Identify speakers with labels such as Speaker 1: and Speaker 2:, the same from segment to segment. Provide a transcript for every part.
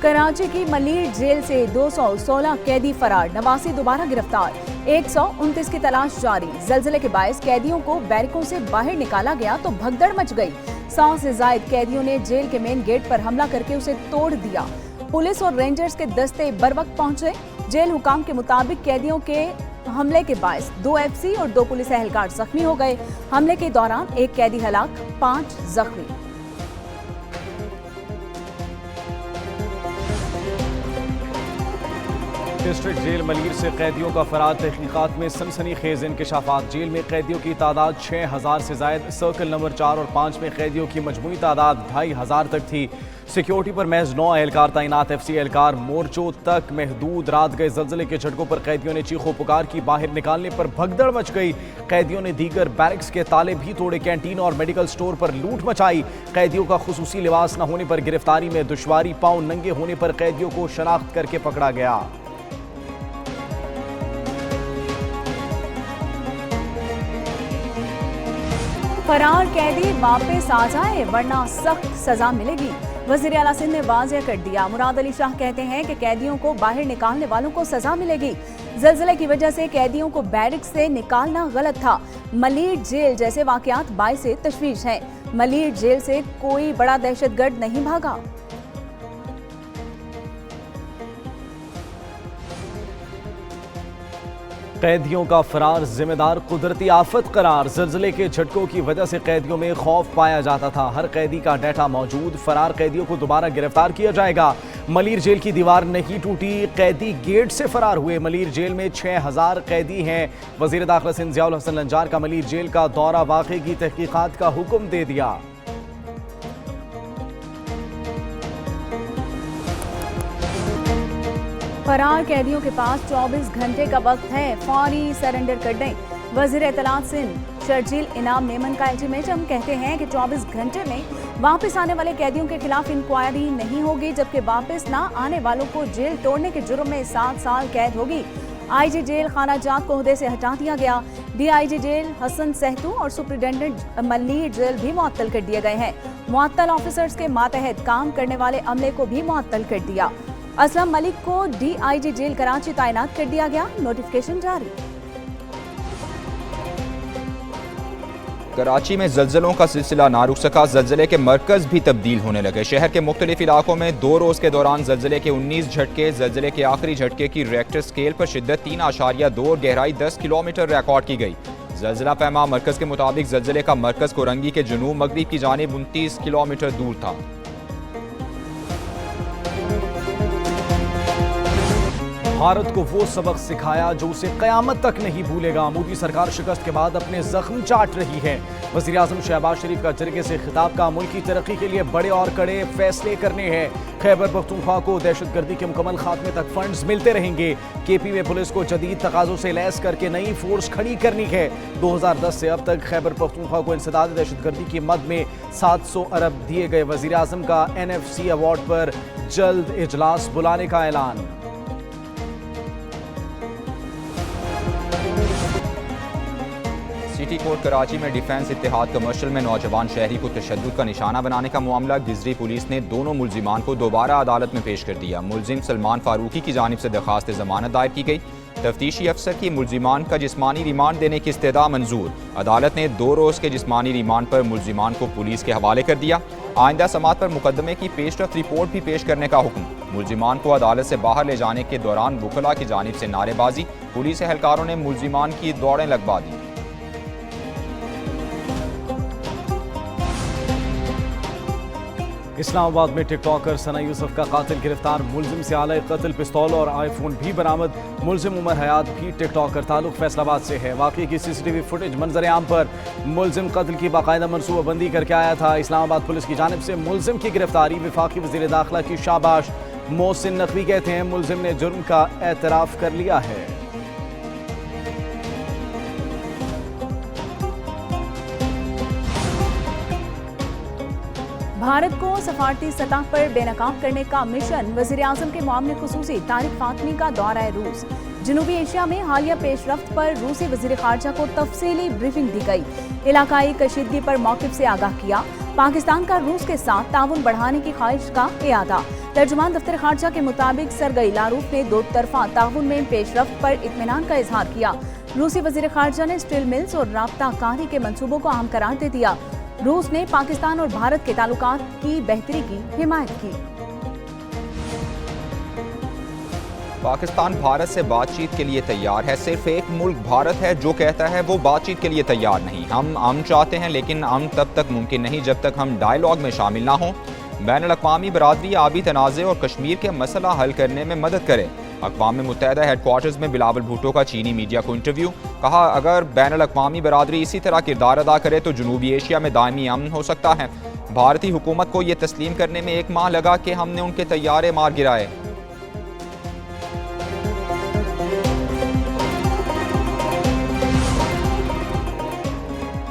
Speaker 1: कराची की मलीर जेल से 216 कैदी फरार, 89 दोबारा गिरफ्तार, 129 की तलाश जारी। जल्जले के बायस कैदियों को बैरकों से बाहर निकाला गया तो भगदड़ मच गई। 100 से ज्यादा कैदियों ने जेल के मेन गेट पर हमला करके उसे तोड़ दिया। पुलिस और रेंजर्स के दस्ते बरवक्त पहुंचे। जेल हुकाम के मुताबिक कैदियों के हमले के बायस 2 एफसी और 2 पुलिस एहलकार जख्मी हो गए। हमले के दौरान 1 कैदी हलाक, 5 जख्मी।
Speaker 2: डिस्ट्रिक्ट जेल मलीर से कैदियों का फरार, तहकीकात में सनसनीखेज इंकशाफात। जेल में कैदियों की तादाद 6000 से ज्यादा। सर्कल नंबर 4 और 5 में कैदियों की मजमूई तादाद 2500 तक थी। सिक्योरिटी पर महज 9 एहलकार तैनात। एफसी एहलकार मोर्चों तक महदूद। रात गए जल्जले के झटकों पर कैदियों ने चीखों पुकार की। बाहर निकालने पर भगदड़ मच गई। कैदियों ने दीगर बैरक्स के ताले भी तोड़े। कैंटीन और मेडिकल स्टोर पर लूट मचाई। कैदियों का खुसूसी लिबास न होने पर गिरफ्तारी में दुश्वारी। पांव नंगे होने पर कैदियों को शनाख्त करके पकड़ा गया।
Speaker 1: फरार कैदी वापस आ जाए वरना सख्त सजा मिलेगी। वजीर आला सिंध ने वाज़ेह कर दिया। मुराद अली शाह कहते हैं कि कैदियों को बाहर निकालने वालों को सजा मिलेगी। जल्जले की वजह से कैदियों को बैरक्स से निकालना गलत था। मलीर जेल जैसे वाकयात बाइसे तशवीश हैं। मलीर जेल से कोई बड़ा दहशतगर्द नहीं भागा।
Speaker 2: कैदियों का फरार जिम्मेदार कुदरती आफत करार। जल्जले के झटकों की वजह से कैदियों में खौफ पाया जाता था। हर कैदी का डाटा मौजूद। फरार कैदियों को दोबारा गिरफ्तार किया जाएगा। मलीर जेल की दीवार नहीं टूटी, कैदी गेट से फरार हुए। मलीर जेल में 6000 कैदी हैं। वजीर दाखिला सिंध ज़ियाउल हसन लंजार का मलीर जेल का दौरा, वाक़े की तहकीकात का हुक्म दे दिया।
Speaker 1: फरार कैदियों के पास 24 घंटे का वक्त है, फौरी सरेंडर कर दें। वज़ीर इत्तलात सिंध शर्जील इनाम मेमन का अल्टीमेटम। कहते हैं कि 24 घंटे में वापस आने वाले कैदियों के खिलाफ इंक्वायरी नहीं होगी, जबकि वापस ना आने वालों को जेल तोड़ने के जुर्म में 7 साल कैद होगी। आईजी जेल खाना जात को ओहदे से हटा दिया गया। डीआईजी जेल हसन सहतू और सुप्रिटेंडेंट मलीर जेल भी मुअत्तल कर दिए गए हैं। मुअत्तल ऑफिसर्स के मातहत काम करने वाले अमले को भी मुअत्तल कर दिया। असलम मलिक को डीआईजी जेल कराची तैनात कर दिया गया। नोटिफिकेशन जारी।
Speaker 3: कराची में जल्जलों का सिलसिला ना रुक सका। जल्जले के मरकज भी तब्दील होने लगे। शहर के मुख्तलिफ इलाकों में 2 रोज के दौरान जल्जले के 19 झटके। जल्जले के आखिरी झटके की रिएक्टर स्केल पर शिद्दत 3.2 और गहराई 10 किलोमीटर रिकॉर्ड की गई। जल्जला पैमा मरकज के मुताबिक जल्जले का मरकज कोरंगी के जुनूब मगरिब की जानिब 29 किलोमीटर दूर था।
Speaker 2: भारत को वो सबक सिखाया जो उसे कयामत तक नहीं भूलेगा। मोदी सरकार शिकस्त के बाद अपने जख्म चाट रही है। वज़ीर आज़म शहबाज शरीफ का जरगे से खिताब का मुल्क की तरक्की के लिए बड़े और कड़े फैसले करने हैं। खैबर पख्तूनख्वा को दहशतगर्दी के मुकम्मल खात्मे तक फंड्स मिलते रहेंगे। केपी में पुलिस को जदीद तकाजों से लैस करके नई फोर्स खड़ी करनी है। 2010 से अब तक खैबर पख्तूनख्वा को इंसदाद दहशतगर्दी की मद में 700 अरब दिए गए। वज़ीर आज़म का NFC अवार्ड पर जल्द इजलास बुलाने का ऐलान।
Speaker 3: सिटी कोर्ट कराची में डिफेंस इत्तेहाद कमर्शियल में नौजवान शहरी को तशद्दुद का निशाना बनाने का मामला। गिजरी पुलिस ने दोनों मुल्जिमान को दोबारा अदालत में पेश कर दिया। मुल्जिम सलमान फारूकी की जानिब से दरखास्त जमानत दायर की गई। तफ्तीशी अफसर की मुल्जिमान का जिस्मानी रिमांड देने की इस्तेदा मंजूर। अदालत ने 2 रोज के जिस्मानी रिमांड पर मुल्जिमान को पुलिस के हवाले कर दिया। आइंदा समात पर मुकदमे की पेशरफ रिपोर्ट भी पेश करने का हुक्म। मुल्जिमान को अदालत से बाहर ले जाने के दौरान वुकला की जानिब से नारेबाजी। पुलिस एहलकारों ने मुल्जिमान की दौड़ें लगवा दी।
Speaker 2: इस्लामाबाद में टिकटॉकर सना यूसुफ का कातिल गिरफ्तार। मुल्जिम से आला कत्ल, पिस्तौल और आईफोन भी बरामद। मुल्जिम उमर हयात भी टिकटॉकर, ताल्लुक फैसलाबाद से है। वाकई की CCTV फुटेज मंजर आम पर मुल्जिम कत्ल की बाकायदा मनसूबाबंदी करके आया था। इस्लामाबाद पुलिस की जानिब से मुल्जिम की गिरफ्तारी। वफाकी वज़ीर दाखिला की शाबाश। मोहसिन नकवी कहते हैं मुल्जिम ने जुर्म का एतराफ़ कर लिया है।
Speaker 1: भारत को सफारती सतह पर बेनकाब करने का मिशन। वज़ीर आज़म के मामले खुसूसी तारिक फातमी का दौरा रूस। जनूबी एशिया में हालिया पेशरफ्त पर रूसी वजीर खारजा को तफसीली ब्रीफिंग दी गई। इलाकाई कशीदगी पर मौक़िफ़ से आगाह किया। पाकिस्तान का रूस के साथ ताउन बढ़ाने की ख्वाहिश का इयादा। तर्जुमान दफ्तर खारजा के मुताबिक सरगई लारूफ ने दो तरफा ताउन में पेशरफ्त पर इत्मीनान का इजहार किया। रूसी वजीर खारजा ने स्टील मिल्स और राब्ता कारी के मंसूबों को अहम करार दे दिया। रूस ने पाकिस्तान और भारत के ताल्लुकात की बेहतरी की हिमायत की।
Speaker 3: पाकिस्तान भारत से बातचीत के लिए तैयार है। सिर्फ एक मुल्क भारत है जो कहता है वो बातचीत के लिए तैयार नहीं। हम चाहते हैं, लेकिन तब तक मुमकिन नहीं जब तक हम डायलॉग में शामिल ना हों। बैनुल-अक़वामी बरादरी आबी तनाज़े और कश्मीर के मसला हल करने में मदद करे। अक़वाम मुत्तहिदा हेडक्वार्टर्स में बिलावल भुट्टो का चीनी मीडिया को इंटरव्यू। कहा, अगर बैनुल-अक़वामी बरादरी इसी तरह किरदार अदा करे तो जनूबी एशिया में दायमी अमन हो सकता है। भारतीय हुकूमत को ये तस्लीम करने में 1 माह लगा कि हमने उनके तैयारे मार गिराए।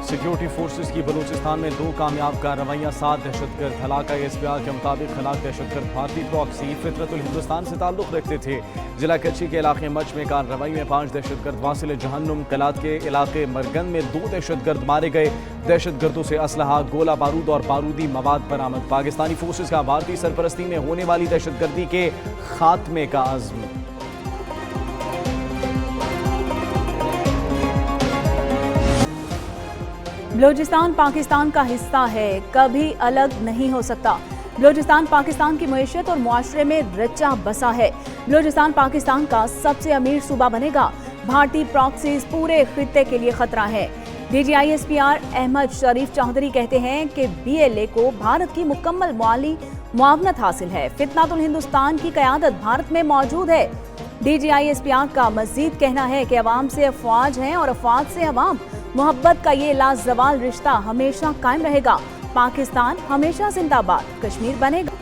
Speaker 2: सिक्योरिटी फोर्सेस की बलूचिस्तान में 2 कामयाब कार्रवाइयां, 7 दहशतगर्द हलाक। SPR के मुताबिक हलाक दहशतगर्द भारतीय प्रॉक्सी फितरतुल हिंदुस्तान से ताल्लुक़ रखते थे। जिला कच्ची के इलाके मच में कार्रवाई में 5 दहशतगर्द, वासिल जहन्नुम कलात के इलाके मरगन में 2 दहशतगर्द मारे गए। दहशतगर्दों से असलहा, गोला बारूद और बारूदी मवाद बरामद। पाकिस्तानी फोर्सेस का भारतीय सरपरस्ती में होने वाली दहशतगर्दी के खात्मे का अज़्म।
Speaker 1: बलूचिस्तान पाकिस्तान का हिस्सा है, कभी अलग नहीं हो सकता। बलूचिस्तान पाकिस्तान की मईशत और मुआशरे में रचा बसा है। बलूचिस्तान पाकिस्तान का सबसे अमीर सूबा बनेगा। भारतीय प्रॉक्सीज पूरे खित्ते के लिए खतरा है। DGI SPR अहमद शरीफ चौधरी कहते हैं कि BLA को भारत की मुकम्मल माली मुआवनत हासिल है। फितनातुल हिंदुस्तान की क़यादत भारत में मौजूद है। DGI SPR का मजीद कहना है कि अवाम से अफवाज हैं और अफवाज से अवाम। मोहब्बत का ये लाजवाल रिश्ता हमेशा कायम रहेगा। पाकिस्तान हमेशा जिंदाबाद, कश्मीर बनेगा।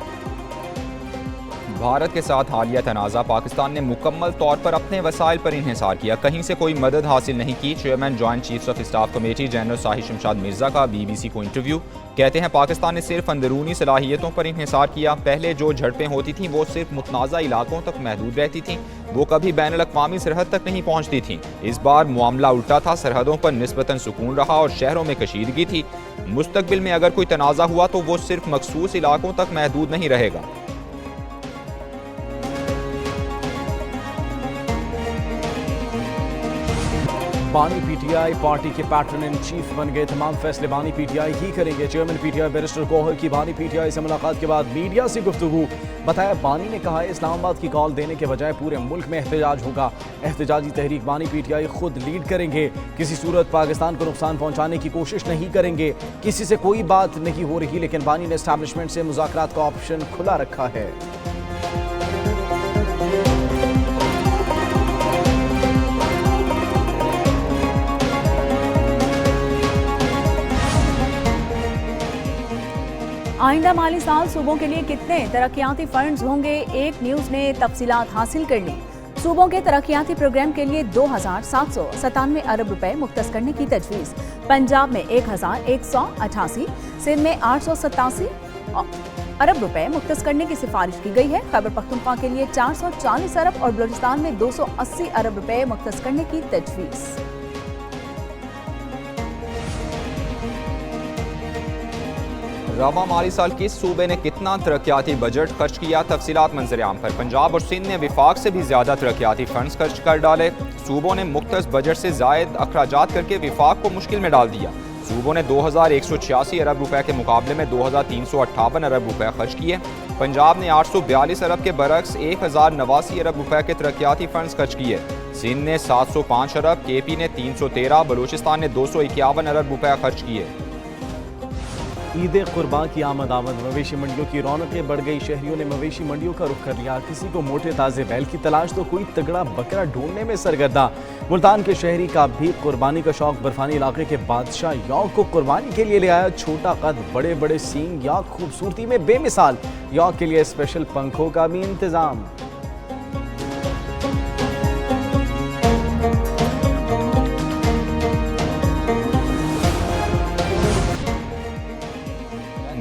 Speaker 3: भारत के साथ हालिया तनाज़ा, पाकिस्तान ने मुकम्मल तौर पर अपने वसाइल पर इन्हिसार किया, कहीं से कोई मदद हासिल नहीं की। Chairman joint chiefs of staff committee general Sahib Shamshad Mirza का BBC को इंटरव्यू। कहते हैं, पाकिस्तान ने सिर्फ अंदरूनी सलाहियतों पर इन्हिसार किया। पहले जो झड़पें होती थीं वो सिर्फ मुतनाज़ा इलाकों तक महदूद रहती थीं, वो कभी बैनुल-अक़वामी सरहद तक नहीं पहुँचती थीं। इस बार मामला उल्टा था, सरहदों पर निस्बतन सुकून रहा और शहरों में कशीदगी थी। मुस्तकबिल में अगर कोई तनाज़ा हुआ तो वो सिर्फ मखसूस इलाकों तक महदूद नहीं रहेगा।
Speaker 2: बानी PTI पार्टी के पैटर्न इन चीफ बन गए। तमाम फैसले बानी PTI ही करेंगे। चेयरमैन PTI बैरिस्टर गौहर की बानी PTI से मुलाकात के बाद मीडिया से गुफ्तगू। बताया, बानी ने कहा है इस्लामाबाद की कॉल देने के बजाय पूरे मुल्क में एहतजाज होगा। एहतजाजी तहरीक बानी PTI खुद लीड करेंगे। किसी सूरत पाकिस्तान को नुकसान पहुंचाने की कोशिश नहीं करेंगे। किसी से कोई बात नहीं हो रही, लेकिन बानी ने एस्टैब्लिशमेंट से मुज़ाकरात का ऑप्शन खुला रखा है।
Speaker 1: आइंदा माली साल सूबों के लिए कितने तरक्याती फंड्स होंगे, एक न्यूज ने तफसीलात हासिल कर ली। सूबों के तरक्याती प्रोग्राम के लिए 2,797 अरब रुपए मुख्तस करने की तजवीज़। पंजाब में 1,188, सिंध में 887 अरब रुपए मुख्तस करने की सिफारिश की गई है। खैबर पख्तूनख्वा के लिए 440 अरब और बलूचिस्तान में 280 अरब रुपए मुख्तस करने की तजवीज़।
Speaker 3: रवा माली साल किस सूबे ने कितना तरक्याती बजट खर्च किया, तफसीलात मंजर-ए-आम पर। पंजाब और सिंध ने विफाक से भी ज्यादा तरक्याती फंड्स खर्च कर डाले। सूबों ने मुख्तस बजट से जायद अखराजात करके विफाक को मुश्किल में डाल दिया। सूबों ने 2,186 अरब रुपए के मुकाबले में 2,358 अरब रुपए खर्च किए। पंजाब ने 842 अरब के बरक्स 1,089 अरब रुपए के तरक्याती फंड्स खर्च किए। सिंध ने 705 अरब, KP ने 313, बलूचिस्तान ने 251 अरब रुपए खर्च किए।
Speaker 2: ईद कुर्बान की आमद मवेशी मंडियों की रौनकें बढ़ गई। शहरियों ने मवेशी मंडियों का रुख कर लिया। किसी को मोटे ताज़े बैल की तलाश तो कोई तगड़ा बकरा ढूंढने में सरगर्दा। मुल्तान के शहरी का भी कुर्बानी का शौक। बर्फानी इलाके के बादशाह यौक को कुर्बानी के लिए ले आया। छोटा कद, बड़े बड़े सींग, यौक खूबसूरती में बेमिसाल। यौक के लिए स्पेशल पंखों का भी इंतजाम।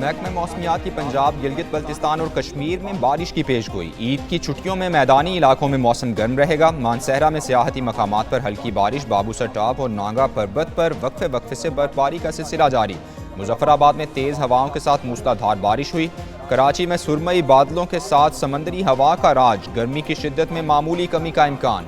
Speaker 3: महकमे मौसमियात की पंजाब, गिलगित बल्तिस्तान और कश्मीर में बारिश की पेशगोई। ईद की छुट्टियों में मैदानी इलाकों में मौसम गर्म रहेगा। मानसहरा में सियाहती मकामात पर हल्की बारिश, बाबूसर टॉप और नांगा पर्वत पर वक्फे वक्फे से बर्फबारी का सिलसिला जारी। मुजफ्फराबाद में तेज़ हवाओं के साथ मूसलाधार बारिश हुई। कराची में सुरमई बादलों के साथ समंदरी हवा का राज, गर्मी की शिद्दत में मामूली कमी का इम्कान।